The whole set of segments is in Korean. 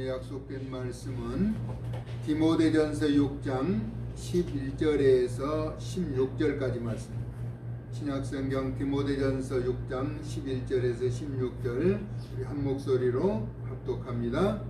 약속된 말씀은 디모데전서 6장 11절에서 16절까지 말씀입니다. 신약성경 디모데전서 6장 11절에서 16절 우리 한 목소리로 합독합니다.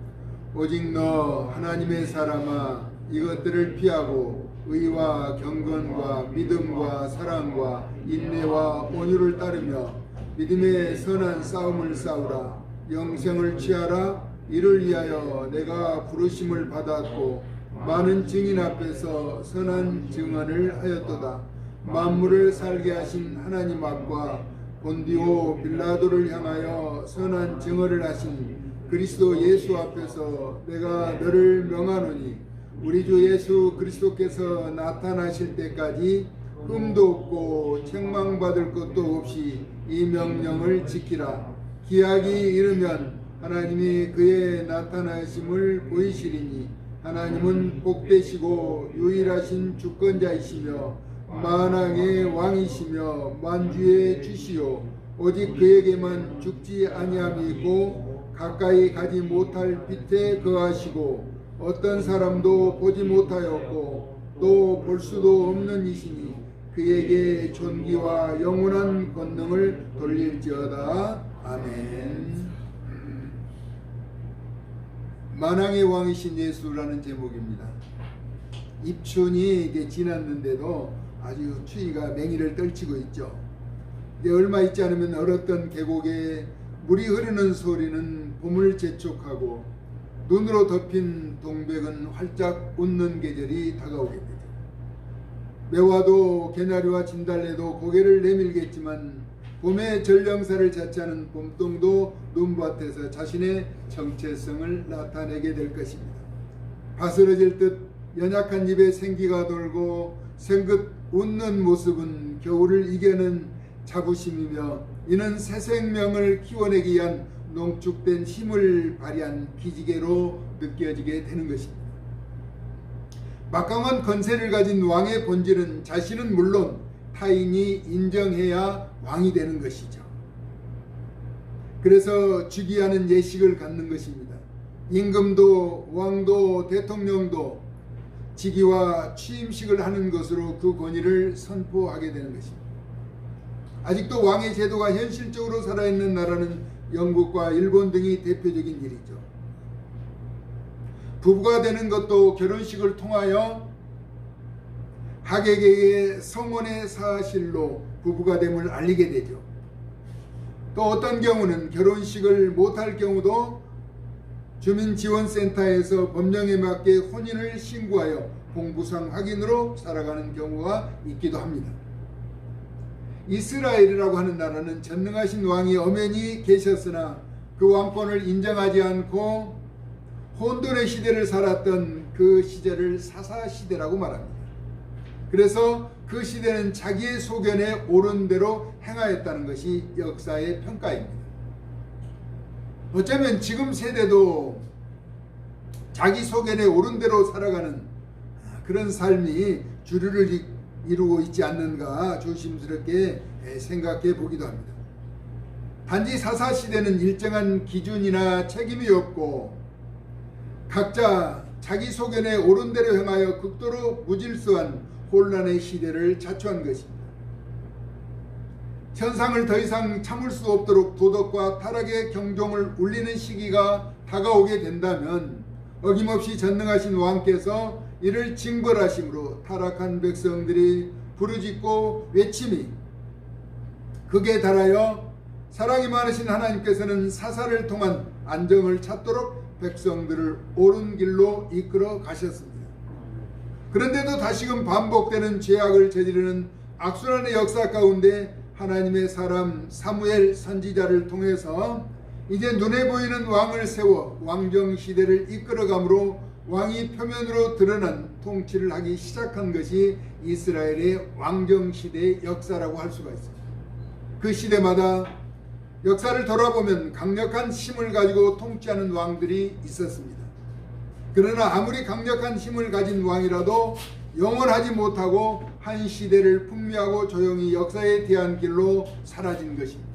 오직 너 하나님의 사람아, 이것들을 피하고 의와 경건과 믿음과 사랑과 인내와 온유를 따르며 믿음의 선한 싸움을 싸우라. 영생을 취하라. 이를 위하여 내가 부르심을 받았고 많은 증인 앞에서 선한 증언을 하였도다. 만물을 살게 하신 하나님 앞과 본디오 빌라도를 향하여 선한 증언을 하신 그리스도 예수 앞에서 내가 너를 명하노니 우리 주 예수 그리스도께서 나타나실 때까지 흠도 없고 책망받을 것도 없이 이 명령을 지키라. 기약이 이르면 하나님이 그의 나타나심을 보이시리니 하나님은 복되시고 유일하신 주권자이시며 만왕의 왕이시며 만주의 주시요 오직 그에게만 죽지 아니함이 있고 가까이 가지 못할 빛에 거하시고 어떤 사람도 보지 못하였고 또 볼 수도 없는 이시니 그에게 존귀와 영원한 권능을 돌릴지어다. 아멘. 만왕의 왕이신 예수라는 제목입니다. 입춘이 이제 지났는데도 아주 추위가 맹위를 떨치고 있죠. 이제 얼마 있지 않으면 얼었던 계곡에 물이 흐르는 소리는 봄을 재촉하고 눈으로 덮인 동백은 활짝 웃는 계절이 다가오게 되죠. 매화도 개나리와 진달래도 고개를 내밀겠지만 봄의 전령사를 자처하는 봄동도 눈밭에서 자신의 정체성을 나타내게 될 것입니다. 바스러질 듯 연약한 입에 생기가 돌고 생긋 웃는 모습은 겨울을 이겨낸 자부심이며 이는 새 생명을 키워내기 위한 농축된 힘을 발휘한 기지개로 느껴지게 되는 것입니다. 막강한 권세를 가진 왕의 본질은 자신은 물론 타인이 인정해야 왕이 되는 것이죠. 그래서 즉위하는 예식을 갖는 것입니다. 임금도 왕도 대통령도 즉위와 취임식을 하는 것으로 그 권위를 선포하게 되는 것입니다. 아직도 왕의 제도가 현실적으로 살아있는 나라는 영국과 일본 등이 대표적인 일이죠. 부부가 되는 것도 결혼식을 통하여 하객에게 성혼의 사실로 부부가 됨을 알리게 되죠. 또 어떤 경우는 결혼식을 못할 경우도 주민지원센터에서 법령에 맞게 혼인을 신고하여 공부상 확인으로 살아가는 경우가 있기도 합니다. 이스라엘이라고 하는 나라는 전능하신 왕이 엄연히 계셨으나 그 왕권을 인정하지 않고 혼돈의 시대를 살았던 그 시절을 사사시대라고 말합니다. 그래서 그 시대는 자기의 소견에 옳은 대로 행하였다는 것이 역사의 평가입니다. 어쩌면 지금 세대도 자기 소견에 옳은 대로 살아가는 그런 삶이 주류를 이루고 있지 않는가 조심스럽게 생각해 보기도 합니다. 단지 사사시대는 일정한 기준이나 책임이 없고 각자 자기 소견에 옳은 대로 행하여 극도로 무질서한 혼란의 시대를 자초한 것입니다. 현상을 더 이상 참을 수 없도록 도덕과 타락의 경종을 울리는 시기가 다가오게 된다면 어김없이 전능하신 왕께서 이를 징벌하심으로 타락한 백성들이 부르짖고 외침이 극에 달하여 사랑이 많으신 하나님께서는 사사를 통한 안정을 찾도록 백성들을 옳은 길로 이끌어 가셨습니다. 그런데도 다시금 반복되는 죄악을 저지르는 악순환의 역사 가운데 하나님의 사람 사무엘 선지자를 통해서 이제 눈에 보이는 왕을 세워 왕정시대를 이끌어가므로 왕이 표면으로 드러난 통치를 하기 시작한 것이 이스라엘의 왕정시대의 역사라고 할 수가 있습니다. 그 시대마다 역사를 돌아보면 강력한 힘을 가지고 통치하는 왕들이 있었습니다. 그러나 아무리 강력한 힘을 가진 왕이라도 영원하지 못하고 한 시대를 풍미하고 조용히 역사에 대한 길로 사라진 것입니다.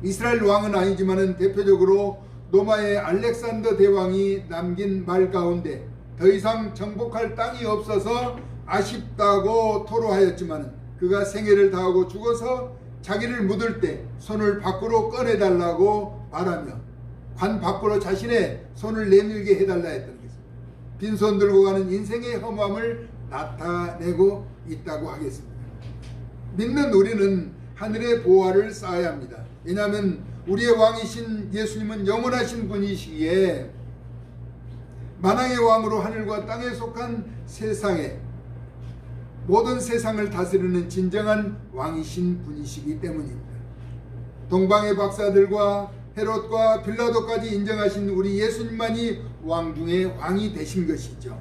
이스라엘 왕은 아니지만은 대표적으로 로마의 알렉산더 대왕이 남긴 말 가운데 더 이상 정복할 땅이 없어서 아쉽다고 토로하였지만 그가 생애를 다하고 죽어서 자기를 묻을 때 손을 밖으로 꺼내달라고 말하며 관 밖으로 자신의 손을 내밀게 해달라 했던 것입니다. 빈손 들고 가는 인생의 허무함을 나타내고 있다고 하겠습니다. 믿는 우리는 하늘의 보화를 쌓아야 합니다. 왜냐하면 우리의 왕이신 예수님은 영원하신 분이시기에 만왕의 왕으로 하늘과 땅에 속한 세상에 모든 세상을 다스리는 진정한 왕이신 분이시기 때문입니다. 동방의 박사들과 헤롯과 빌라도까지 인정하신 우리 예수님만이 왕 중에 왕이 되신 것이죠.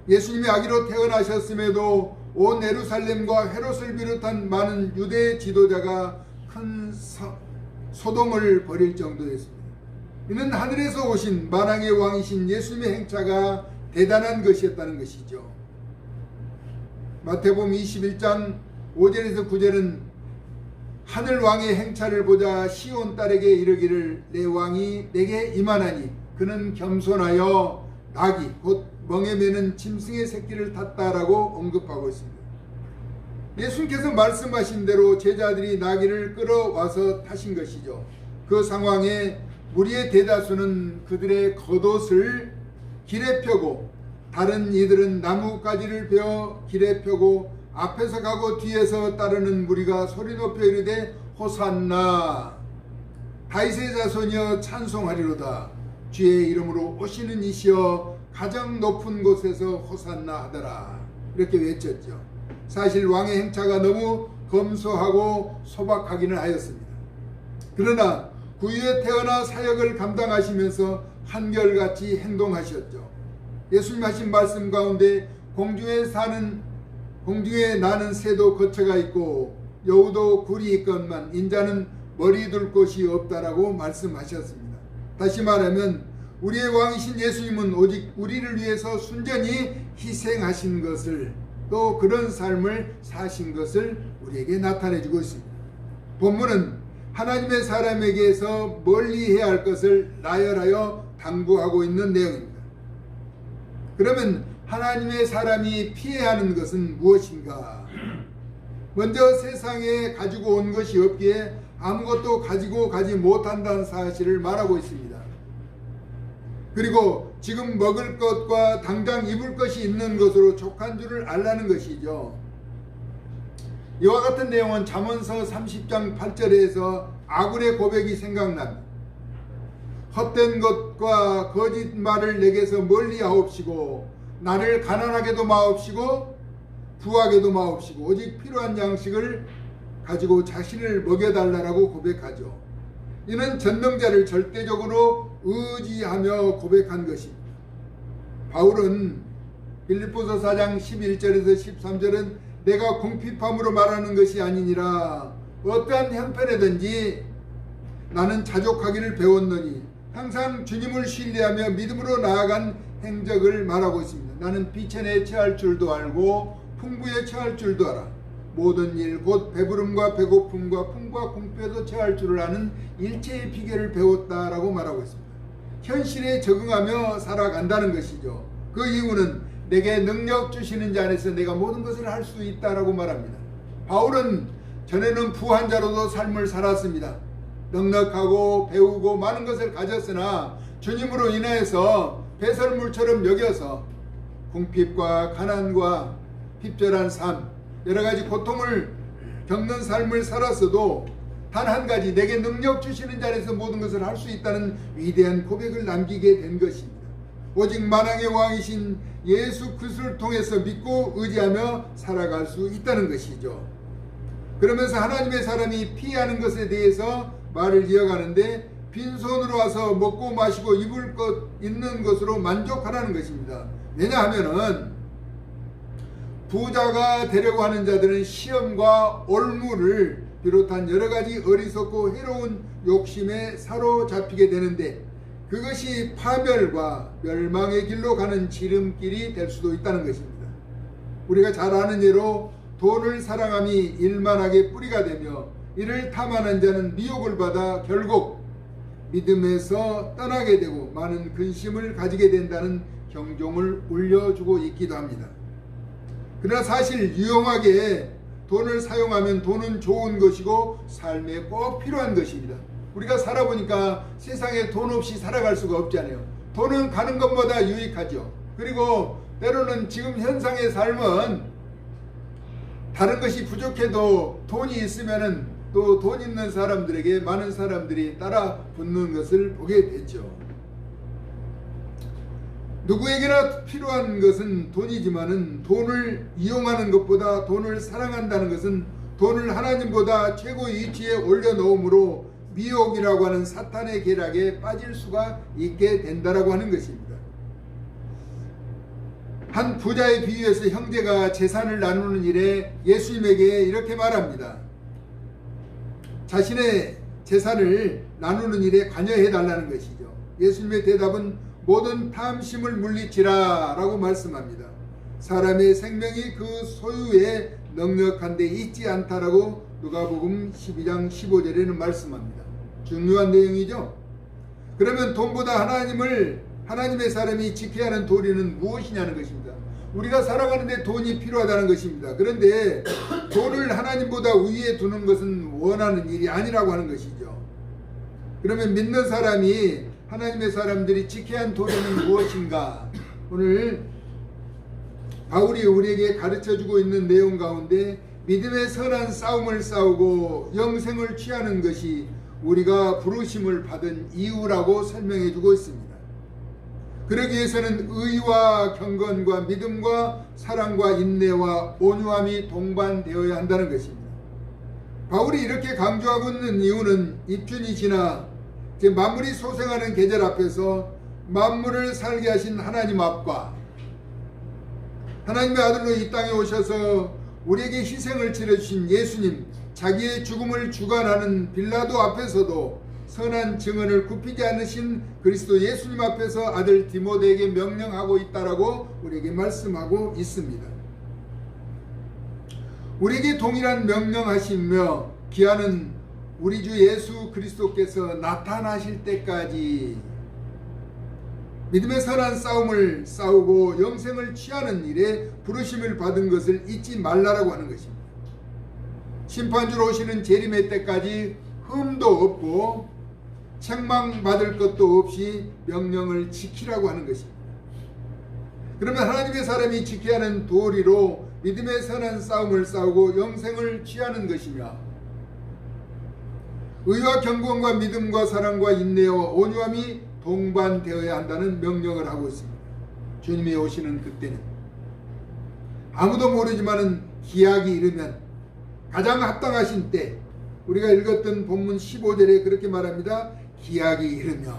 예수님이 아기로 태어나셨음에도 온 예루살렘과 헤롯을 비롯한 많은 유대 지도자가 큰 소동을 벌일 정도였습니다. 이는 하늘에서 오신 만왕의 왕이신 예수님의 행차가 대단한 것이었다는 것이죠. 마태복음 21장 5절에서 9절은 하늘 왕의 행차를 보자 시온 딸에게 이르기를 내 왕이 내게 임하나니 그는 겸손하여 나귀 곧 멍에 매는 짐승의 새끼를 탔다라고 언급하고 있습니다. 예수님께서 말씀하신 대로 제자들이 나귀를 끌어와서 타신 것이죠. 그 상황에 무리의 대다수는 그들의 겉옷을 길에 펴고 다른 이들은 나뭇가지를 베어 길에 펴고 앞에서 가고 뒤에서 따르는 무리가 소리 높여 이르되 호산나 다윗의 자손이여 찬송하리로다 주의 이름으로 오시는 이시여 가장 높은 곳에서 호산나 하더라 이렇게 외쳤죠. 사실 왕의 행차가 너무 검소하고 소박하기는 하였습니다. 그러나 구유에 태어나 사역을 감당하시면서 한결같이 행동하셨죠. 예수님 하신 말씀 가운데 공중에 나는 새도 거처가 있고 여우도 굴이 있건만 인자는 머리 둘 곳이 없다라고 말씀하셨습니다. 다시 말하면 우리의 왕이신 예수님은 오직 우리를 위해서 순전히 희생하신 것을 또 그런 삶을 사신 것을 우리에게 나타내 주고 있습니다. 본문은 하나님의 사람에게서 멀리해야 할 것을 나열하여 당부하고 있는 내용입니다. 그러면 하나님의 사람이 피해야 하는 것은 무엇인가? 먼저 세상에 가지고 온 것이 없기에 아무것도 가지고 가지 못한다는 사실을 말하고 있습니다. 그리고 지금 먹을 것과 당장 입을 것이 있는 것으로 족한 줄을 알라는 것이죠. 이와 같은 내용은 잠언서 30장 8절에서 아굴의 고백이 생각납니다. 헛된 것과 거짓말을 내게서 멀리 하옵시고 나를 가난하게도 마옵시고 부하게도 마옵시고 오직 필요한 양식을 가지고 자신을 먹여달라고 고백하죠. 이는 전능자를 절대적으로 의지하며 고백한 것입니다. 바울은 빌립보서 4장 11절에서 13절은 내가 궁핍함으로 말하는 것이 아니니라 어떠한 형편에든지 나는 자족하기를 배웠노니 항상 주님을 신뢰하며 믿음으로 나아간 행적을 말하고 있습니다. 나는 비천에 처할 줄도 알고 풍부에 처할 줄도 알아. 모든 일 곧 배부름과 배고픔과 풍과 궁핍에도 처할 줄을 아는 일체의 비결을 배웠다라고 말하고 있습니다. 현실에 적응하며 살아간다는 것이죠. 그 이유는 내게 능력 주시는 자 안에서 내가 모든 것을 할 수 있다라고 말합니다. 바울은 전에는 부한 자로도 삶을 살았습니다. 넉넉하고 배우고 많은 것을 가졌으나 주님으로 인하여서 배설물처럼 여겨서 궁핍과 가난과 핍절한 삶, 여러 가지 고통을 겪는 삶을 살았어도 단 한 가지 내게 능력 주시는 자리에서 모든 것을 할 수 있다는 위대한 고백을 남기게 된 것입니다. 오직 만왕의 왕이신 예수 그리스도를 통해서 믿고 의지하며 살아갈 수 있다는 것이죠. 그러면서 하나님의 사람이 피하는 것에 대해서 말을 이어가는데 빈손으로 와서 먹고 마시고 입을 것 있는 것으로 만족하라는 것입니다. 왜냐하면은 부자가 되려고 하는 자들은 시험과 올무를 비롯한 여러 가지 어리석고 해로운 욕심에 사로잡히게 되는데 그것이 파멸과 멸망의 길로 가는 지름길이 될 수도 있다는 것입니다. 우리가 잘 아는 예로 돈을 사랑함이 일만하게 뿌리가 되며 이를 탐하는 자는 미혹을 받아 결국 믿음에서 떠나게 되고 많은 근심을 가지게 된다는 경종을 울려주고 있기도 합니다. 그러나 사실 유용하게 돈을 사용하면 돈은 좋은 것이고 삶에 꼭 필요한 것입니다. 우리가 살아보니까 세상에 돈 없이 살아갈 수가 없잖아요. 돈은 가는 것보다 유익하죠. 그리고 때로는 지금 현상의 삶은 다른 것이 부족해도 돈이 있으면은 또 돈 있는 사람들에게 많은 사람들이 따라 붙는 것을 보게 되죠. 누구에게나 필요한 것은 돈이지만은 돈을 이용하는 것보다 돈을 사랑한다는 것은 돈을 하나님보다 최고의 위치에 올려놓음으로 미혹이라고 하는 사탄의 계략에 빠질 수가 있게 된다라고 하는 것입니다. 한 부자의 비유에서 형제가 재산을 나누는 일에 예수님에게 이렇게 말합니다. 자신의 재산을 나누는 일에 관여해 달라는 것이죠. 예수님의 대답은 모든 탐심을 물리치라 라고 말씀합니다. 사람의 생명이 그 소유에 넉넉한 데 있지 않다라고 누가복음 12장 15절에는 말씀합니다. 중요한 내용이죠. 그러면 돈보다 하나님의 사람이 지켜야 하는 도리는 무엇이냐는 것입니다. 우리가 살아가는데 돈이 필요하다는 것입니다. 그런데 돈을 하나님보다 위에 두는 것은 원하는 일이 아니라고 하는 것이죠. 그러면 믿는 사람이 하나님의 사람들이 지켜야 하는 도리는 무엇인가? 오늘 바울이 우리에게 가르쳐주고 있는 내용 가운데 믿음의 선한 싸움을 싸우고 영생을 취하는 것이 우리가 부르심을 받은 이유라고 설명해주고 있습니다. 그러기 위해서는 의와 경건과 믿음과 사랑과 인내와 온유함이 동반되어야 한다는 것입니다. 바울이 이렇게 강조하고 있는 이유는 입춘이 지나 만물이 소생하는 계절 앞에서 만물을 살게 하신 하나님 앞과 하나님의 아들로 이 땅에 오셔서 우리에게 희생을 치러주신 예수님, 자기의 죽음을 주관하는 빌라도 앞에서도 선한 증언을 굽히지 않으신 그리스도 예수님 앞에서 아들 디모데에게 명령하고 있다라고 우리에게 말씀하고 있습니다. 우리에게 동일한 명령하시며 기한은 우리 주 예수 그리스도께서 나타나실 때까지 믿음의 선한 싸움을 싸우고 영생을 취하는 일에 부르심을 받은 것을 잊지 말라라고 하는 것입니다. 심판주로 오시는 재림의 때까지 흠도 없고 책망받을 것도 없이 명령을 지키라고 하는 것입니다. 그러면 하나님의 사람이 지켜야 하는 도리로 믿음의 선한 싸움을 싸우고 영생을 취하는 것이며 의와 경건과 믿음과 사랑과 인내와 온유함이 동반되어야 한다는 명령을 하고 있습니다. 주님이 오시는 그때는 아무도 모르지만은 기약이 이르면 가장 합당하신 때, 우리가 읽었던 본문 15절에 그렇게 말합니다. 기약이 이르면,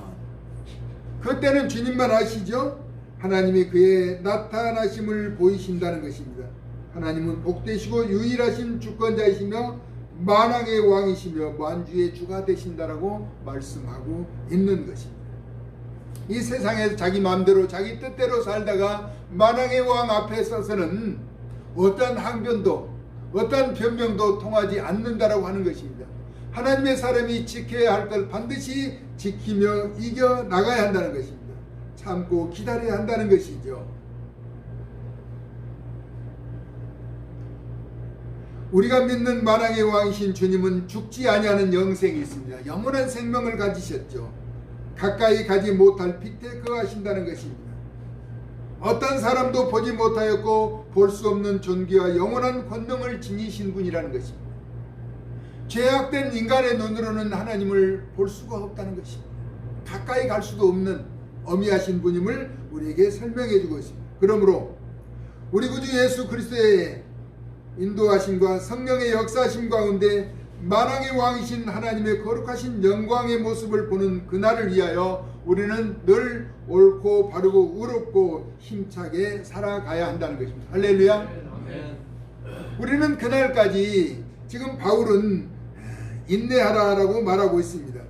그때는 주님만 아시죠? 하나님이 그의 나타나심을 보이신다는 것입니다. 하나님은 복되시고 유일하신 주권자이시며 만왕의 왕이시며 만주의 주가 되신다라고 말씀하고 있는 것입니다. 이 세상에서 자기 마음대로 자기 뜻대로 살다가 만왕의 왕 앞에 서서는 어떠한 항변도 어떠한 변명도 통하지 않는다라고 하는 것입니다. 하나님의 사람이 지켜야 할 것 반드시 지키며 이겨 나가야 한다는 것입니다. 참고 기다려야 한다는 것이죠. 우리가 믿는 만왕의 왕이신 주님은 죽지 아니하는 영생이 있습니다. 영원한 생명을 가지셨죠. 가까이 가지 못할 빛에 거하신다는 것입니다. 어떤 사람도 보지 못하였고 볼 수 없는 존귀와 영원한 권능을 지니신 분이라는 것입니다. 죄악된 인간의 눈으로는 하나님을 볼 수가 없다는 것입니다. 가까이 갈 수도 없는 어미하신 분임을 우리에게 설명해 주고 있습니다. 그러므로 우리 구주 예수 그리스도의 인도하심과 성령의 역사하심 가운데 만왕의 왕이신 하나님의 거룩하신 영광의 모습을 보는 그날을 위하여 우리는 늘 옳고 바르고 의롭고 힘차게 살아가야 한다는 것입니다. 할렐루야. 우리는 그날까지 지금 바울은 인내하라라고 말하고 있습니다.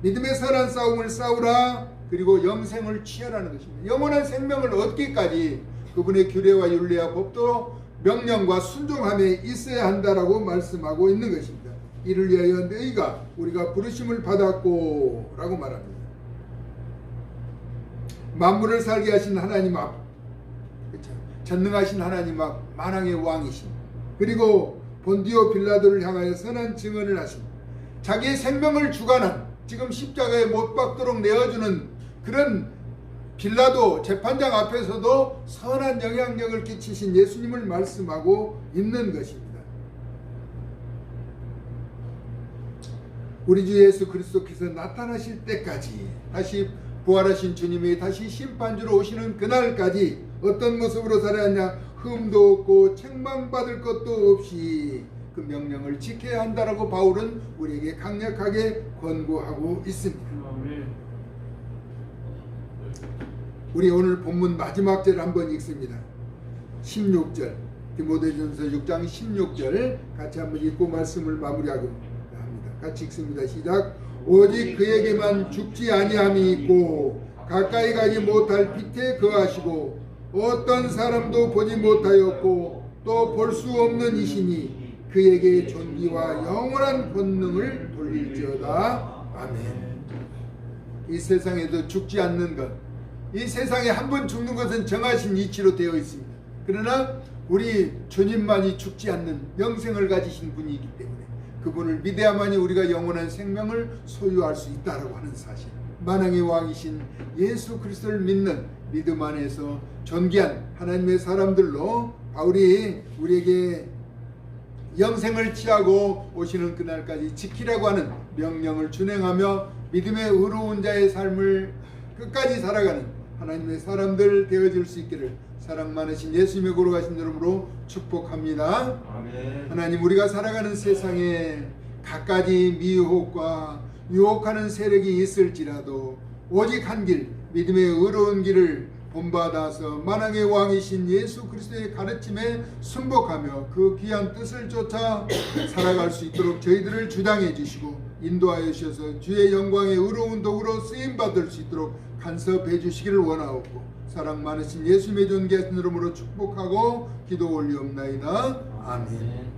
믿음의 선한 싸움을 싸우라, 그리고 영생을 취하라는 것입니다. 영원한 생명을 얻기까지 그분의 규례와 율례와 법도 명령과 순종함에 있어야 한다라고 말씀하고 있는 것입니다. 이를 위하여 너희가 우리가 부르심을 받았고 라고 말합니다. 만물을 살게 하신 하나님 앞, 그렇죠? 전능하신 하나님 앞, 만왕의 왕이신, 그리고 본디오 빌라도를 향하여 선한 증언을 하신, 자기의 생명을 주관한, 지금 십자가에 못 박도록 내어주는 그런 빌라도 재판장 앞에서도 선한 영향력을 끼치신 예수님을 말씀하고 있는 것입니다. 우리 주 예수 그리스도께서 나타나실 때까지, 다시 부활하신 주님이 다시 심판주로 오시는 그날까지 어떤 모습으로 살아야 하냐? 흠도 없고 책망받을 것도 없이 그 명령을 지켜야 한다라고 바울은 우리에게 강력하게 권고하고 있습니다. 우리 오늘 본문 마지막 절 한번 읽습니다. 16절, 디모데전서 6장 16절 같이 한번 읽고 말씀을 마무리하고 합니다. 같이 읽습니다. 시작. 오직 그에게만 죽지 아니함이 있고 가까이 가지 못할 빛에 거하시고 어떤 사람도 보지 못하였고 또 볼 수 없는 이시니 그에게 존귀와 영원한 권능을 돌릴지어다. 아멘. 이 세상에도 죽지 않는 것, 이 세상에 한 번 죽는 것은 정하신 이치로 되어 있습니다. 그러나 우리 주님만이 죽지 않는 영생을 가지신 분이기 때문에 그분을 믿어야만이 우리가 영원한 생명을 소유할 수 있다라고 하는 사실, 만왕의 왕이신 예수 그리스도를 믿는 믿음 안에서 존귀한 하나님의 사람들로 바울이 우리에게 영생을 취하고 오시는 그날까지 지키라고 하는 명령을 준행하며 믿음의 의로운 자의 삶을 끝까지 살아가는 하나님의 사람들 되어질 수 있기를 사랑 많으신 예수님의 거룩하신 이름으로 축복합니다. 아멘. 하나님, 우리가 살아가는 세상에 갖가지 미혹과 유혹하는 세력이 있을지라도 오직 한 길, 믿음의 의로운 길을 본받아서 만왕의 왕이신 예수 그리스도의 가르침에 순복하며 그 귀한 뜻을 쫓아 살아갈 수 있도록 저희들을 주장해 주시고 인도하여 주셔서 주의 영광의 의로운 도구로 쓰임받을 수 있도록 간섭해 주시기를 원하옵고 사랑 많으신 예수님의 존귀하신 이름으로 축복하고 기도 올리옵나이다. 아멘.